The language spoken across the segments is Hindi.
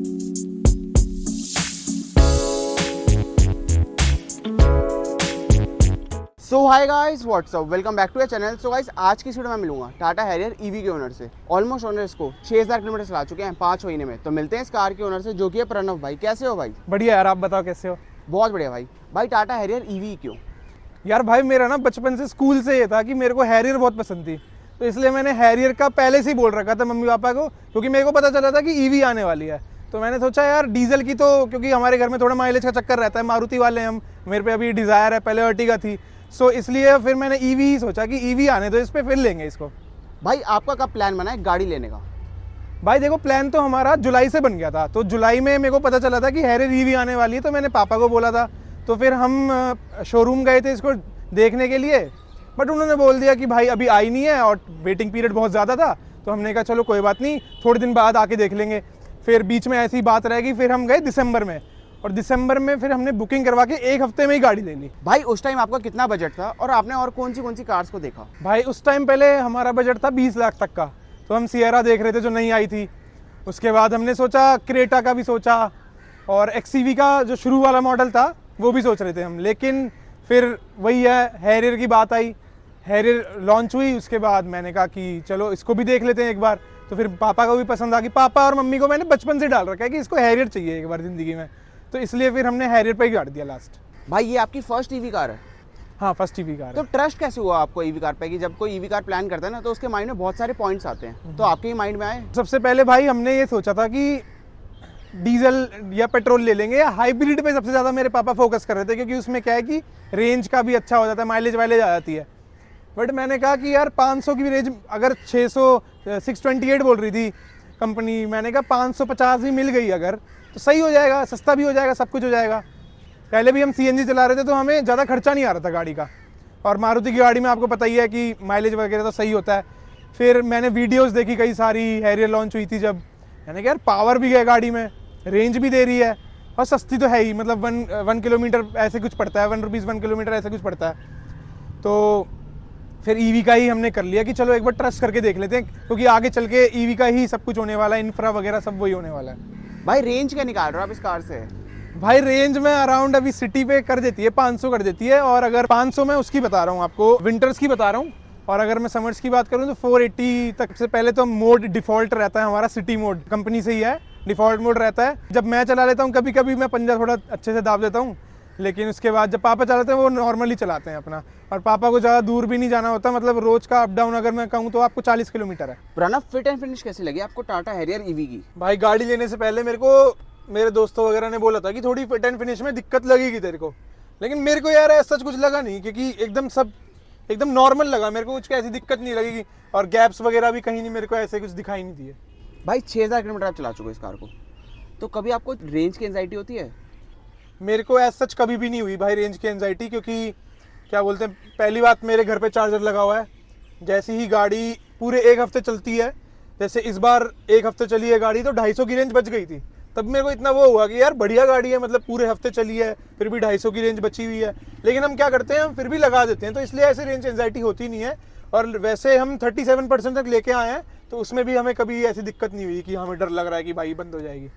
So hi guys, what's up, welcome back to your channel. So guys, आज की वीडियो में मिलूंगा टाटा हैरियर ईवी के ओनर से। ऑलमोस्ट ओनर इसको 6000 किलोमीटर चला चुके हैं 5 महीने में। तो मिलते हैं इस कार के ओनर से, जो कि है प्रणव भाई। कैसे हो भाई? बढ़िया यार, आप बताओ कैसे हो? बहुत बढ़िया भाई। भाई टाटा हैरियर ईवी क्यों? यार भाई, मेरा ना बचपन से स्कूल से ये था कि मेरे को हैरियर बहुत पसंद थी, तो इसलिए मैंने हैरियर का पहले से ही बोल रखा था मम्मी पापा को, क्योंकि मेरे को पता चला था कि ईवी आने वाली है। तो मैंने सोचा यार डीजल की तो, क्योंकि हमारे घर में थोड़ा माइलेज का चक्कर रहता है, मारुति वाले हम, मेरे पे अभी डिज़ायर है, पहले अर्टिगा थी। सो इसलिए फिर मैंने ईवी ही सोचा कि ईवी आने तो इस पे फिर लेंगे इसको। भाई आपका कब प्लान बना है गाड़ी लेने का? भाई देखो, प्लान तो हमारा जुलाई से बन गया था। तो जुलाई में मेरे को पता चला था कि हैरियर ईवी आने वाली है, तो मैंने पापा को बोला था। तो फिर हम शोरूम गए थे इसको देखने के लिए, बट उन्होंने बोल दिया कि भाई अभी आई नहीं है और वेटिंग पीरियड बहुत ज़्यादा था। तो हमने कहा चलो कोई बात नहीं, थोड़े दिन बाद आके देख लेंगे। फिर बीच में ऐसी बात रहेगी, फिर हम गए दिसंबर में, और दिसंबर में फिर हमने बुकिंग करवा के 1 हफ्ते में ही गाड़ी ले ली। भाई उस टाइम आपका कितना बजट था और आपने और कौन सी कार्स को देखा? भाई उस टाइम पहले हमारा बजट था 20 लाख तक का, तो हम सियरा देख रहे थे जो नई आई थी। उसके बाद हमने सोचा क्रेटा का भी सोचा, और एक्सईवी का जो शुरू वाला मॉडल था वो भी सोच रहे थे हम। लेकिन फिर वही है, हैरियर की बात आई, हैरियर लॉन्च हुई। उसके बाद मैंने कहा कि चलो इसको भी देख लेते हैं एक बार। तो फिर पापा को भी पसंद आ गई। पापा और मम्मी को मैंने बचपन से डाल रखा है कि इसको हैरियर चाहिए एक बार ज़िंदगी में, तो इसलिए फिर हमने हैरियर पे ही गाड़ दिया लास्ट। भाई ये आपकी फर्स्ट ईवी कार है? हाँ, फर्स्ट ईवी कार है। तो ट्रस्ट कैसे हुआ आपको ईवी कार पे? कि जब कोई ईवी कार प्लान करता है ना, तो उसके माइंड में बहुत सारे पॉइंट्स आते हैं, तो आपके ही माइंड में आए? सबसे पहले भाई हमने ये सोचा था कि डीजल या पेट्रोल ले लेंगे, या हाइब्रिड पे सबसे ज़्यादा मेरे पापा फोकस कर रहे थे, क्योंकि उसमें क्या है कि रेंज का भी अच्छा हो जाता है, माइलेज वाइलेज आ जाती है। बट मैंने कहा कि यार 500 की भी रेंज, अगर 628 बोल रही थी कंपनी, मैंने कहा 550 भी मिल गई अगर, तो सही हो जाएगा, सस्ता भी हो जाएगा, सब कुछ हो जाएगा। पहले भी हम सीएनजी चला रहे थे, तो हमें ज़्यादा खर्चा नहीं आ रहा था गाड़ी का, और मारुति की गाड़ी में आपको पता ही है कि माइलेज वगैरह तो सही होता है। फिर मैंने वीडियोस देखी कई सारी, हैरियर लॉन्च हुई थी जब, मैंने कहा यार पावर भी है गाड़ी में, रेंज भी दे रही है, और सस्ती तो है ही, मतलब 1 किलोमीटर ऐसे कुछ पड़ता है, 1 रुपीज़ 1 किलोमीटर ऐसे कुछ पड़ता है। तो फिर ईवी का ही हमने कर लिया कि चलो एक बार ट्रस्ट करके देख लेते हैं, क्योंकि आगे चल के ईवी का ही सब कुछ होने वाला है, इंफ्रा वगैरह सब वही होने वाला है। भाई रेंज क्या निकाल रहे हो आप इस कार से? भाई रेंज में अराउंड अभी सिटी पे कर देती है 500 कर देती है, और अगर 500 में उसकी बता रहा हूँ आपको, विंटर्स की बता रहा हूँ, और अगर मैं समर्स की बात करूँ तो 480 तक। से पहले तो मोड डिफॉल्ट रहता है हमारा, सिटी मोड कंपनी से ही है, डिफॉल्ट मोड रहता है। जब मैं चला लेता हूँ, कभी कभी मैं पंजा थोड़ा अच्छे से दाब देता हूँ, लेकिन उसके बाद जब पापा चलाते हैं वो नॉर्मली चलाते हैं अपना, और पापा को ज़्यादा दूर भी नहीं जाना होता, मतलब रोज का अप डाउन अगर मैं कहूँ तो आपको 40 किलोमीटर है। प्रणव, फिट एंड फिनिश कैसी लगी आपको टाटा हैरियर ईवी की? भाई गाड़ी लेने से पहले मेरे को मेरे दोस्तों वगैरह ने बोला था कि थोड़ी फिट एंड फिनिश में दिक्कत लगेगी तेरे को, लेकिन मेरे को यार ऐसा कुछ लगा नहीं, क्योंकि एकदम नॉर्मल लगा मेरे को, कुछ ऐसी दिक्कत नहीं लगेगी, और गैप्स वगैरह भी कहीं नहीं मेरे को ऐसे कुछ दिखाई नहीं दिए। भाई 6000 किलोमीटर आप चला चुके इस कार को, तो कभी आपको रेंज की एंजाइटी होती है? मेरे को ऐसा सच कभी भी नहीं हुई भाई रेंज की एंजाइटी, क्योंकि क्या बोलते हैं, पहली बात मेरे घर पे चार्जर लगा हुआ है। जैसी ही गाड़ी पूरे 1 हफ्ते चलती है, जैसे इस बार 1 हफ्ते चली है गाड़ी, तो 250 की रेंज बच गई थी। तब मेरे को इतना वो हुआ कि यार बढ़िया गाड़ी है, मतलब पूरे हफ्ते चली है, फिर भी 250 की रेंज बची हुई है। लेकिन हम क्या करते हैं, हम फिर भी लगा देते हैं, तो इसलिए ऐसे रेंज एंजाइटी होती नहीं है। और वैसे हम 37% तक लेके आए हैं, तो उसमें भी हमें कभी ऐसी दिक्कत नहीं हुई कि हमें डर लग रहा है कि भाई बंद हो जाएगी।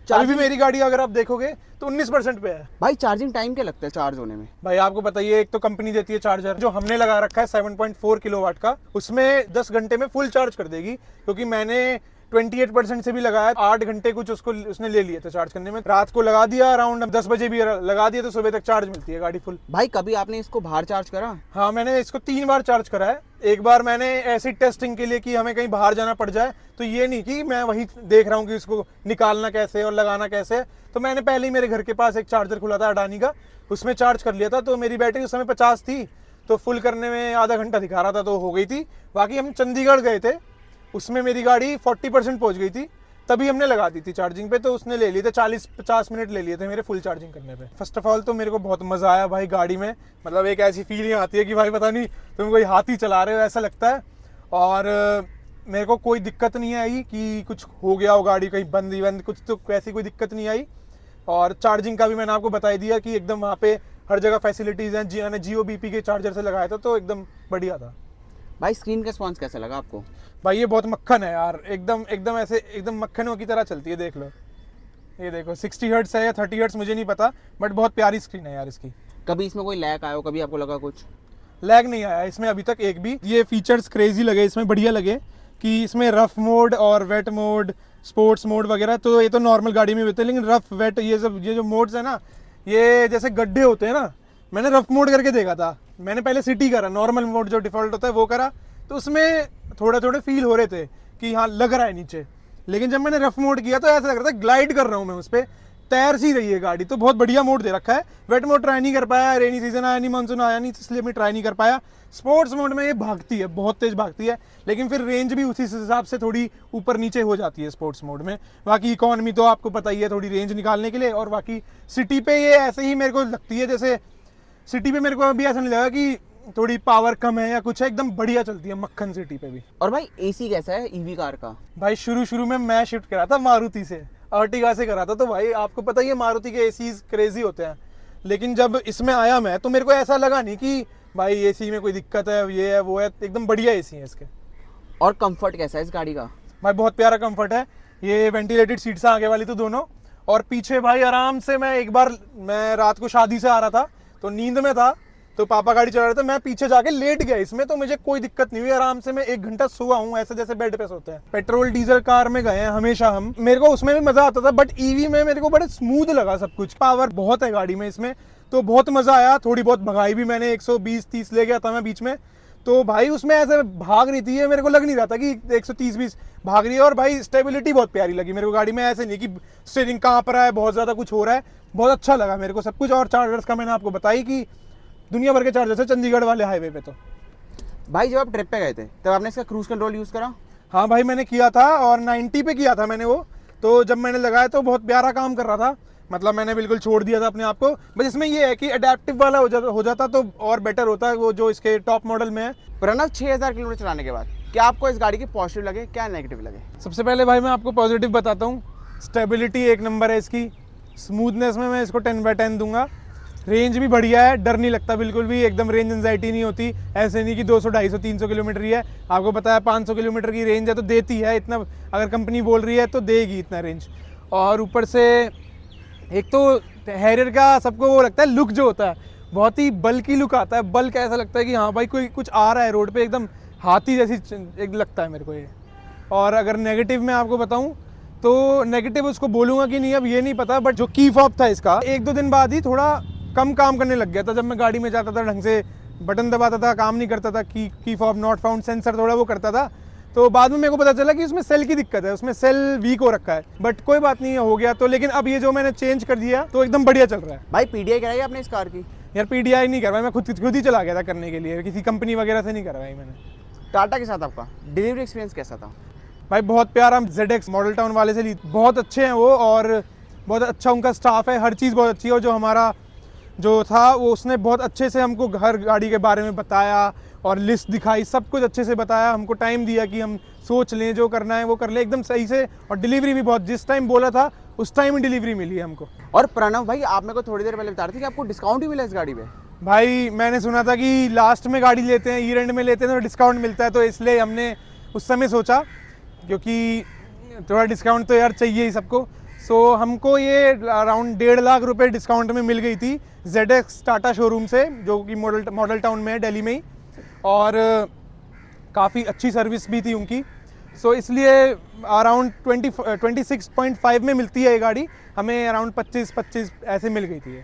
अभी भी मेरी गाड़ी अगर आप देखोगे तो 19% पे है। भाई चार्जिंग टाइम क्या लगता है चार्ज होने में? भाई आपको बताइए, एक तो कंपनी देती है चार्जर, जो हमने लगा रखा है 7.4 किलोवाट का, उसमें 10 घंटे में फुल चार्ज कर देगी, क्योंकि मैंने 28% से भी लगाया, 8 घंटे कुछ उसने ले लिए थे चार्ज करने में। रात को लगा दिया, अराउंड 10 बजे भी लगा दिया, तो सुबह तक चार्ज मिलती है गाड़ी फुल। भाई कभी आपने इसको बाहर चार्ज करा? हाँ, मैंने इसको 3 बार चार्ज करा है। एक बार मैंने ऐसी टेस्टिंग के लिए कि हमें कहीं बाहर जाना पड़ जाए, तो ये नहीं कि मैं वही देख रहा हूँ कि इसको निकालना कैसे और लगाना कैसे, तो मैंने पहले ही मेरे घर के पास एक चार्जर खुला था अडानी का, उसमें चार्ज कर लिया था। तो मेरी बैटरी उस समय 50 थी, तो फुल करने में आधा घंटा दिखा रहा था, तो हो गई थी। बाकी हम चंडीगढ़ गए थे, उसमें मेरी गाड़ी 40% पहुँच गई थी, तभी हमने लगा दी थी चार्जिंग पे, तो उसने ले लिए थे 40-50 मिनट ले लिए थे मेरे फुल चार्जिंग करने पे। फर्स्ट ऑफ ऑल तो मेरे को बहुत मज़ा आया भाई गाड़ी में, मतलब एक ऐसी फीलिंग आती है कि भाई पता नहीं तुम कोई हाथी चला रहे हो ऐसा लगता है। और मेरे को कोई दिक्कत नहीं आई कि कुछ हो गया हो गाड़ी कहीं बंद कुछ, तो ऐसी कोई दिक्कत नहीं आई। और चार्जिंग का भी मैंने आपको बता दिया कि एकदम वहाँ पे हर जगह फैसिलिटीज़ हैं। जियो बीपी के चार्जर से लगाया था, तो एकदम बढ़िया था। भाई स्क्रीन का रिस्पॉन्स कैसा लगा आपको? भाई ये बहुत मक्खन है यार, एकदम ऐसे एकदम मक्खनों की तरह चलती है, देख लो। ये देखो 60 हर्ट्स है या 30 हर्ट्स मुझे नहीं पता, बट बहुत प्यारी स्क्रीन है यार इसकी। कभी इसमें कोई लैग आया हो, कभी आपको लगा कुछ? लैग नहीं आया इसमें अभी तक एक भी। ये फीचर्स क्रेजी लगे इसमें, बढ़िया लगे कि इसमें रफ मोड और वेट मोड, स्पोर्ट्स मोड वगैरह, तो ये तो नॉर्मल गाड़ी में भी होते हैं, लेकिन रफ वेट ये जो मोड्स है ना, ये जैसे गड्ढे होते हैं ना, मैंने रफ मोड करके देखा था। मैंने पहले सिटी करा, नॉर्मल मोड जो डिफॉल्ट होता है वो करा, तो उसमें थोड़े थोड़े फील हो रहे थे कि हाँ लग रहा है नीचे, लेकिन जब मैंने रफ मोड किया तो ऐसा लग रहा था ग्लाइड कर रहा हूँ मैं उस पर, तैर सी रही है गाड़ी। तो बहुत बढ़िया मोड दे रखा है। वेट मोड ट्राई नहीं कर पाया, रेनी सीजन आया नहीं, मानसून आया नहीं, इसलिए मैं ट्राई नहीं कर पाया। स्पोर्ट्स मोड में ये भागती है, बहुत तेज भागती है, लेकिन फिर रेंज भी उसी हिसाब से थोड़ी ऊपर नीचे हो जाती है स्पोर्ट्स मोड में। बाकी इकोनॉमी तो आपको पता ही है, थोड़ी रेंज निकालने के लिए। और बाकी सिटी पे ये ऐसे ही मेरे को लगती है, जैसे सिटी पे मेरे को अभी ऐसा नहीं लगा कि थोड़ी पावर कम है या कुछ है, एकदम बढ़िया चलती है मक्खन सिटी पे भी। और भाई एसी कैसा है ईवी कार का? भाई शुरू में मैं शिफ्ट करा था मारुति से, अर्टिगा से करा था, तो भाई आपको पता ही है मारुति के एसीज क्रेजी होते हैं। लेकिन जब इसमें आया मैं, तो मेरे को ऐसा लगा नहीं कि भाई एसी में कोई दिक्कत है, ये है वो है, एकदम बढ़िया एसी है इसके। और कंफर्ट कैसा है इस गाड़ी का? भाई बहुत प्यारा कंफर्ट है। ये वेंटिलेटेड सीट्स हैं आगे वाली तो दोनों, और पीछे भाई आराम से मैं रात को शादी से आ रहा था, तो नींद में था, तो पापा गाड़ी चला रहे थे, मैं पीछे जाके लेट गया इसमें, तो मुझे कोई दिक्कत नहीं हुई। आराम से मैं 1 घंटा सोया हूँ, ऐसे जैसे बेड पे सोते हैं। पेट्रोल डीजल कार में गए हैं हमेशा हम, मेरे को उसमें भी मजा आता था, बट ईवी में मेरे को बड़े स्मूथ लगा सब कुछ। पावर बहुत है गाड़ी में इसमें, तो बहुत मजा आया। थोड़ी बहुत भगाई भी मैंने, 120-30 ले गया था मैं बीच में, तो भाई उसमें ऐसे भाग रही थी, मेरे को लग नहीं रहा था कि 130-20 भाग रही है। और भाई स्टेबिलिटी बहुत प्यारी लगी मेरे को गाड़ी में, ऐसे नहीं कि स्टीयरिंग कांप रहा है, बहुत ज्यादा कुछ हो रहा है, बहुत अच्छा लगा मेरे को सब कुछ। और चार्जर्स का मैंने आपको बताई कि दुनिया भर के चार्जर्स है चंडीगढ़ वाले हाईवे पे। तो भाई जब आप ट्रिप पे गए थे तब आपने इसका क्रूज कंट्रोल यूज करा? हाँ भाई मैंने किया था, और 90 पे किया था मैंने वो, तो जब मैंने लगाया तो बहुत प्यारा काम कर रहा था, मतलब मैंने बिल्कुल छोड़ दिया था अपने आप को। बस इसमें ये है कि अडेप्टिव वाला हो जाता तो और बेटर होता है, वो जो इसके टॉप मॉडल में है। प्रणव 6000 किलोमीटर चलाने के बाद क्या आपको इस गाड़ी के पॉजिटिव लगे, क्या नेगेटिव लगे? सबसे पहले भाई मैं आपको पॉजिटिव बताता हूँ, स्टेबिलिटी 1 नंबर है इसकी। स्मूथनेस में मैं इसको 10/10 दूंगा। रेंज भी बढ़िया है, डर नहीं लगता बिल्कुल भी, एकदम रेंज एंजाइटी नहीं होती। ऐसे नहीं कि 200, 250, 300 किलोमीटर ही है, आपको पता है 500 किलोमीटर की रेंज है तो देती है इतना, अगर कंपनी बोल रही है तो देगी इतना रेंज। और ऊपर से एक तो हैरियर का सबको वो लगता है लुक जो होता है, बहुत ही बल्कि लुक आता है। बल्क ऐसा लगता है कि हाँ भाई कोई कुछ आ रहा है रोड पे, एकदम हाथी जैसी एक लगता है मेरे को ये। और अगर नेगेटिव में आपको बताऊँ तो नेगेटिव उसको बोलूँगा कि नहीं अब ये नहीं पता, बट जो की फॉब था इसका 1-2 दिन बाद ही थोड़ा कम काम करने लग गया था। जब मैं गाड़ी में जाता था ढंग से बटन दबाता था, काम नहीं करता था, key fob not found sensor थोड़ा वो करता था, तो बाद में मेरे को पता चला कि उसमें सेल की दिक्कत है, उसमें सेल वीक हो रखा है, बट कोई बात नहीं हो गया तो। लेकिन अब ये जो मैंने चेंज कर दिया तो एकदम बढ़िया चल रहा है। भाई पीडीआई कराई आपने इस कार की? यार पीडीआई नहीं करवाई, मैं खुद ही चला गया था करने के लिए, किसी कंपनी वगैरह से नहीं करवाई मैंने। टाटा के साथ आपका डिलीवरी एक्सपीरियंस कैसा था? भाई बहुत प्यारा, ZX मॉडल टाउन वाले से ली, बहुत अच्छे हैं वो, और बहुत अच्छा उनका स्टाफ है, हर चीज़ बहुत अच्छी है। और जो हमारा जो था वो उसने बहुत अच्छे से हमको हर गाड़ी के बारे में बताया और लिस्ट दिखाई, सब कुछ अच्छे से बताया, हमको टाइम दिया कि हम सोच लें, जो करना है वो कर लें एकदम सही से। और डिलीवरी भी बहुत, जिस टाइम बोला था उस टाइम ही डिलीवरी मिली है हमको। और प्रणव भाई आप मेरे को थोड़ी देर पहले बता रहे थे कि आपको डिस्काउंट भी मिला इस गाड़ी पे? भाई मैंने सुना था कि लास्ट में गाड़ी लेते हैं, ईयर एंड में लेते हैं तो डिस्काउंट मिलता है, तो इसलिए हमने उस समय सोचा, क्योंकि थोड़ा डिस्काउंट तो यार चाहिए ही सबको। सो हमको ये अराउंड 1.5 लाख रुपए डिस्काउंट में मिल गई थी ZX टाटा शोरूम से, जो कि मॉडल टाउन में है दिल्ली में ही, और काफ़ी अच्छी सर्विस भी थी उनकी। सो इसलिए अराउंड 26.5 में मिलती है ये गाड़ी, हमें अराउंड 25 ऐसे मिल गई थी।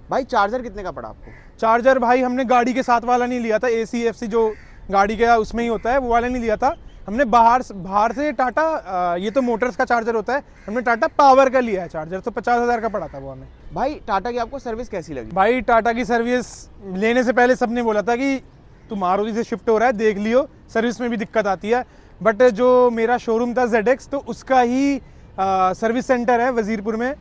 भाई चार्जर कितने का पड़ा आपको? चार्जर भाई हमने गाड़ी के साथ वाला नहीं लिया था, AC/FC जो गाड़ी के उसमें ही होता है वो वाला नहीं लिया था, हमने बाहर से टाटा, ये तो मोटर्स का चार्जर होता है, हमने टाटा पावर का लिया है चार्जर, तो 50,000 का पड़ा था वो हमें। भाई टाटा की आपको सर्विस कैसी लगी? भाई टाटा की सर्विस लेने से पहले सबने बोला था कि तू मारुति से शिफ्ट हो रहा है, देख लियो सर्विस में भी दिक्कत आती है, बट जो मेरा शोरूम था ZX, तो उसका ही सर्विस सेंटर है वजीरपुर में,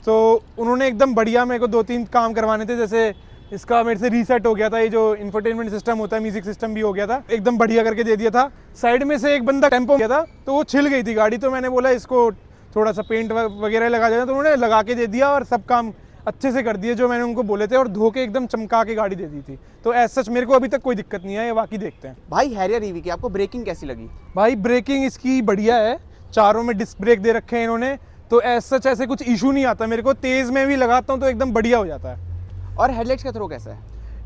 तो उन्होंने एकदम बढ़िया मेरे को 2-3 काम करवाने थे। जैसे इसका मेरे से रीसेट हो गया था, ये जो इंफोटेनमेंट सिस्टम होता है, म्यूजिक सिस्टम भी हो गया था, एकदम बढ़िया करके दे दिया था। साइड में से एक बंदा टेम्पो किया था तो वो छिल गई थी गाड़ी, तो मैंने बोला इसको थोड़ा सा पेंट वगैरह लगा देना, तो उन्होंने लगा के दे दिया और सब काम अच्छे से कर दिए जो मैंने उनको बोले थे, और धो के एकदम चमका के गाड़ी दे दी थी। तो ऐसा सच मेरे को अभी तक कोई दिक्कत नहीं है, ये बाकी देखते हैं। भाई हैरियर ईवी की आपको ब्रेकिंग कैसी लगी? भाई ब्रेकिंग इसकी बढ़िया है, चारों में डिस्क ब्रेक दे रखे हैं इन्होंने, तो सच ऐसे कुछ इशू नहीं आता मेरे को, तेज़ में भी लगाता हूँ तो एकदम बढ़िया हो जाता है। और हेडलाइट्स का थ्रो कैसा है?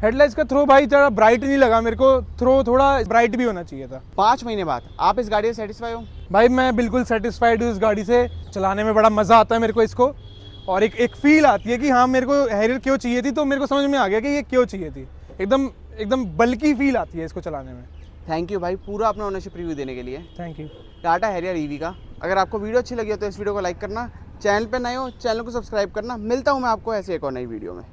हेडलाइट्स का थ्रो भाई ज़रा ब्राइट नहीं लगा मेरे को, थ्रो थोड़ा ब्राइट भी होना चाहिए था। 5 महीने बाद आप इस गाड़ी से सेटिस्फाई हो? भाई मैं बिल्कुल सेटिस्फाइड हूँ इस गाड़ी से, चलाने में बड़ा मज़ा आता है मेरे को इसको, और एक फील आती है कि हाँ मेरे को हैरियर क्यों चाहिए थी, तो मेरे को समझ में आ गया कि ये क्यों चाहिए थी। एकदम एकदम बल्की फील आती है इसको चलाने में। थैंक यू भाई पूरा अपना ओनरशिप रिव्यू देने के लिए। Thank you. Tata Harrier EV का। अगर आपको वीडियो अच्छी लगी हो तो इस वीडियो को लाइक करना, चैनल पे नए हो चैनल को सब्सक्राइब करना। मिलता हूँ मैं आपको ऐसे एक और नई वीडियो में।